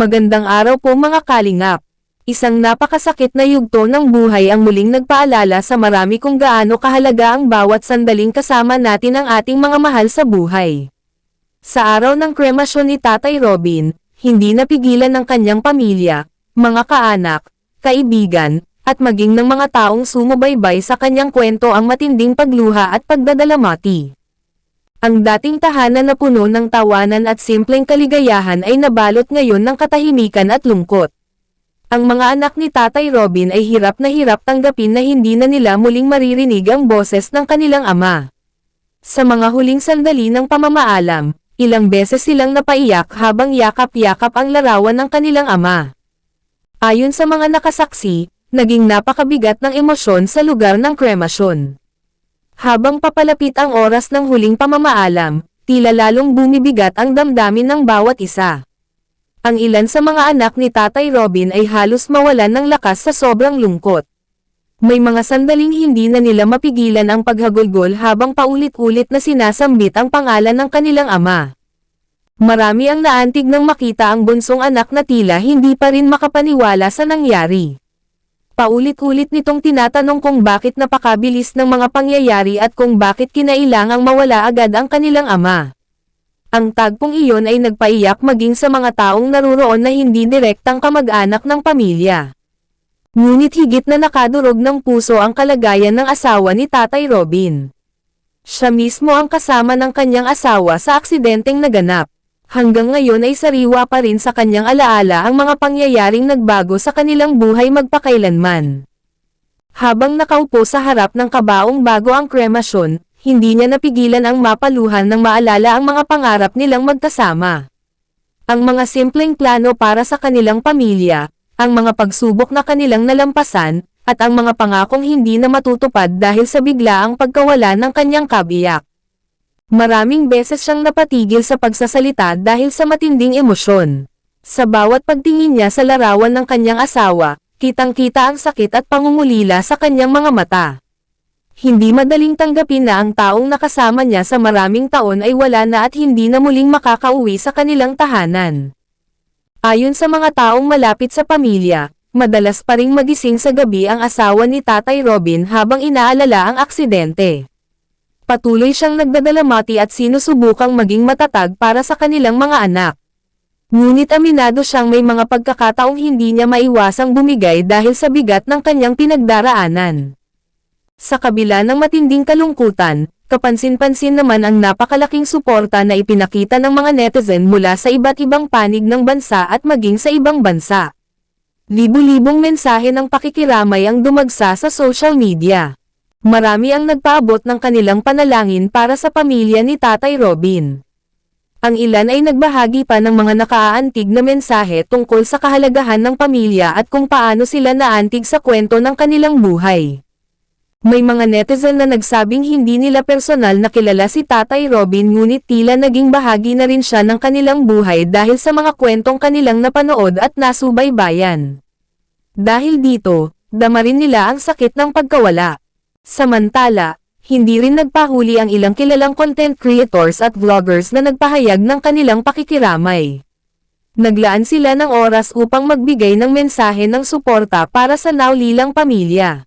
Magandang araw po mga kalingap. Isang napakasakit na yugto ng buhay ang muling nagpaalala sa marami kung gaano kahalaga ang bawat sandaling kasama natin ang ating mga mahal sa buhay. Sa araw ng kremasyon ni Tatay Robin, hindi napigilan ng kanyang pamilya, mga kaanak, kaibigan, at maging ng mga taong sumubaybay sa kanyang kwento ang matinding pagluha at pagdadalamati. Ang dating tahanan na puno ng tawanan at simpleng kaligayahan ay nabalot ngayon ng katahimikan at lungkot. Ang mga anak ni Tatay Robin ay hirap na hirap tanggapin na hindi na nila muling maririnig ang boses ng kanilang ama. Sa mga huling sandali ng pamamaalam, ilang beses silang napaiyak habang yakap-yakap ang larawan ng kanilang ama. Ayon sa mga nakasaksi, naging napakabigat ng emosyon sa lugar ng kremasyon. Habang papalapit ang oras ng huling pamamaalam, tila lalong bumibigat ang damdamin ng bawat isa. Ang ilan sa mga anak ni Tatay Robin ay halos mawalan ng lakas sa sobrang lungkot. May mga sandaling hindi na nila mapigilan ang paghagulgol habang paulit-ulit na sinasambit ang pangalan ng kanilang ama. Marami ang naantig nang makita ang bunsong anak na tila hindi pa rin makapaniwala sa nangyari. Paulit-ulit nitong tinatanong kung bakit napakabilis ng mga pangyayari at kung bakit kinailangang mawala agad ang kanilang ama. Ang tagpong iyon ay nagpaiyak maging sa mga taong naruroon na hindi direktang kamag-anak ng pamilya. Ngunit higit na nakadurog ng puso ang kalagayan ng asawa ni Tatay Robin. Siya mismo ang kasama ng kanyang asawa sa aksidenteng naganap. Hanggang ngayon ay sariwa pa rin sa kanyang alaala ang mga pangyayaring nagbago sa kanilang buhay magpakailanman. Habang nakaupo sa harap ng kabaong bago ang kremasyon, hindi niya napigilan ang mapaluhan nang maalala ang mga pangarap nilang magkasama. Ang mga simpleng plano para sa kanilang pamilya, ang mga pagsubok na kanilang nalampasan, at ang mga pangakong hindi na matutupad dahil sa biglaang pagkawala ng kanyang kabiyak. Maraming beses siyang napatigil sa pagsasalita dahil sa matinding emosyon. Sa bawat pagtingin niya sa larawan ng kanyang asawa, kitang-kita ang sakit at pangungulila sa kanyang mga mata. Hindi madaling tanggapin na ang taong nakasama niya sa maraming taon ay wala na at hindi na muling makakauwi sa kanilang tahanan. Ayon sa mga taong malapit sa pamilya, madalas pa ring magising sa gabi ang asawa ni Tatay Robin habang inaalala ang aksidente. Patuloy siyang nagdadalamati at sinusubukang maging matatag para sa kanilang mga anak. Ngunit aminado siyang may mga pagkakataong hindi niya maiwasang bumigay dahil sa bigat ng kanyang pinagdaraanan. Sa kabila ng matinding kalungkutan, kapansin-pansin naman ang napakalaking suporta na ipinakita ng mga netizen mula sa iba't ibang panig ng bansa at maging sa ibang bansa. Libu-libong mensahe ng pakikiramay ang dumagsa sa social media. Marami ang nagpaabot ng kanilang panalangin para sa pamilya ni Tatay Robin. Ang ilan ay nagbahagi pa ng mga nakaaantig na mensahe tungkol sa kahalagahan ng pamilya at kung paano sila naantig sa kwento ng kanilang buhay. May mga netizen na nagsabing hindi nila personal na kilala si Tatay Robin ngunit tila naging bahagi na rin siya ng kanilang buhay dahil sa mga kwentong kanilang napanood at nasubaybayan. Dahil dito, dama rin nila ang sakit ng pagkawala. Samantala, hindi rin nagpahuli ang ilang kilalang content creators at vloggers na nagpahayag ng kanilang pakikiramay. Naglaan sila ng oras upang magbigay ng mensahe ng suporta para sa naulilang pamilya.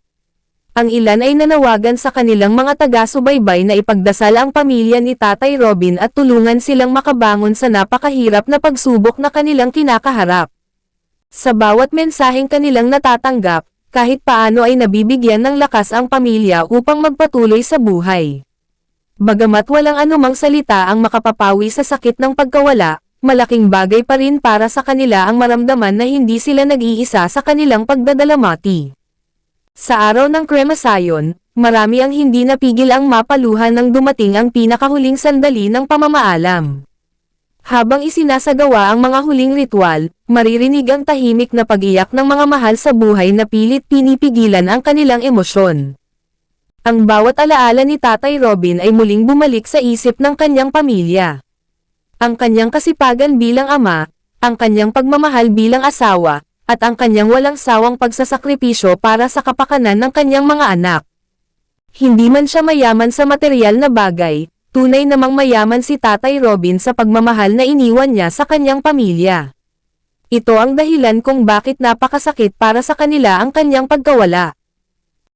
Ang ilan ay nanawagan sa kanilang mga taga-subaybay na ipagdasal ang pamilya ni Tatay Robin at tulungan silang makabangon sa napakahirap na pagsubok na kanilang kinakaharap. Sa bawat mensaheng kanilang natatanggap, kahit paano ay nabibigyan ng lakas ang pamilya upang magpatuloy sa buhay. Bagamat walang anumang salita ang makapapawi sa sakit ng pagkawala, malaking bagay pa rin para sa kanila ang maramdaman na hindi sila nag-iisa sa kanilang pagdadalamati. Sa araw ng kremasayon, marami ang hindi napigil ang mapaluhan nang dumating ang pinakahuling sandali ng pamamaalam. Habang isinasagawa ang mga huling ritual, maririnig ang tahimik na pag-iyak ng mga mahal sa buhay na pilit pinipigilan ang kanilang emosyon. Ang bawat alaala ni Tatay Robin ay muling bumalik sa isip ng kanyang pamilya. Ang kanyang kasipagan bilang ama, ang kanyang pagmamahal bilang asawa, at ang kanyang walang sawang pagsasakripisyo para sa kapakanan ng kanyang mga anak. Hindi man siya mayaman sa material na bagay, tunay namang mayaman si Tatay Robin sa pagmamahal na iniwan niya sa kanyang pamilya. Ito ang dahilan kung bakit napakasakit para sa kanila ang kanyang pagkawala.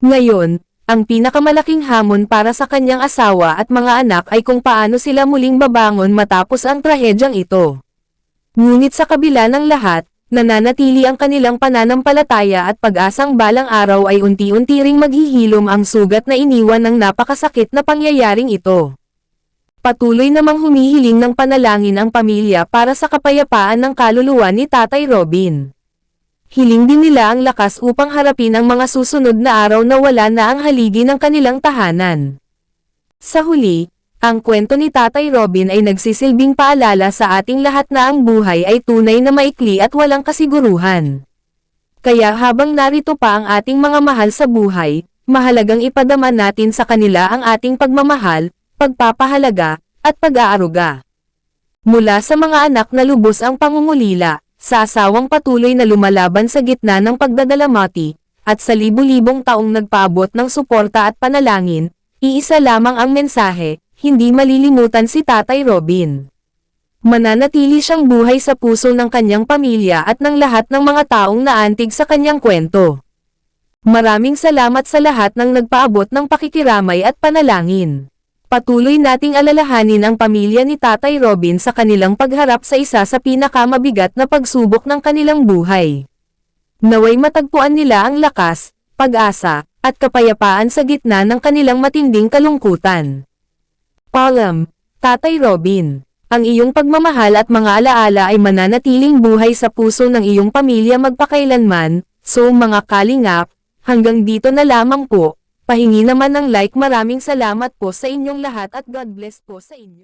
Ngayon, ang pinakamalaking hamon para sa kanyang asawa at mga anak ay kung paano sila muling babangon matapos ang trahedyang ito. Ngunit sa kabila ng lahat, nananatili ang kanilang pananampalataya at pag-asang balang araw ay unti-unti ring maghihilom ang sugat na iniwan ng napakasakit na pangyayaring ito. Patuloy namang humihiling ng panalangin ang pamilya para sa kapayapaan ng kaluluwa ni Tatay Robin. Hiling din nila ang lakas upang harapin ang mga susunod na araw na wala na ang haligi ng kanilang tahanan. Sa huli, ang kwento ni Tatay Robin ay nagsisilbing paalala sa ating lahat na ang buhay ay tunay na maikli at walang kasiguruhan. Kaya habang narito pa ang ating mga mahal sa buhay, mahalagang ipadama natin sa kanila ang ating pagmamahal, pagpapahalaga, at pag-aaruga. Mula sa mga anak na lubos ang pangungulila, sa asawang patuloy na lumalaban sa gitna ng pagdadalamati, at sa libu-libong taong nagpaabot ng suporta at panalangin, iisa lamang ang mensahe, hindi malilimutan si Tatay Robin. Mananatili siyang buhay sa puso ng kanyang pamilya at ng lahat ng mga taong naantig sa kanyang kwento. Maraming salamat sa lahat ng nagpaabot ng pakikiramay at panalangin. Patuloy nating alalahanin ang pamilya ni Tatay Robin sa kanilang pagharap sa isa sa pinakamabigat na pagsubok ng kanilang buhay. Naway matagpuan nila ang lakas, pag-asa, at kapayapaan sa gitna ng kanilang matinding kalungkutan. Paalam, Tatay Robin. Ang iyong pagmamahal at mga alaala ay mananatiling buhay sa puso ng iyong pamilya magpakailanman, so mga kalingap, hanggang dito na lamang po. Pahingi naman ng like. Maraming salamat po sa inyong lahat at God bless po sa inyo.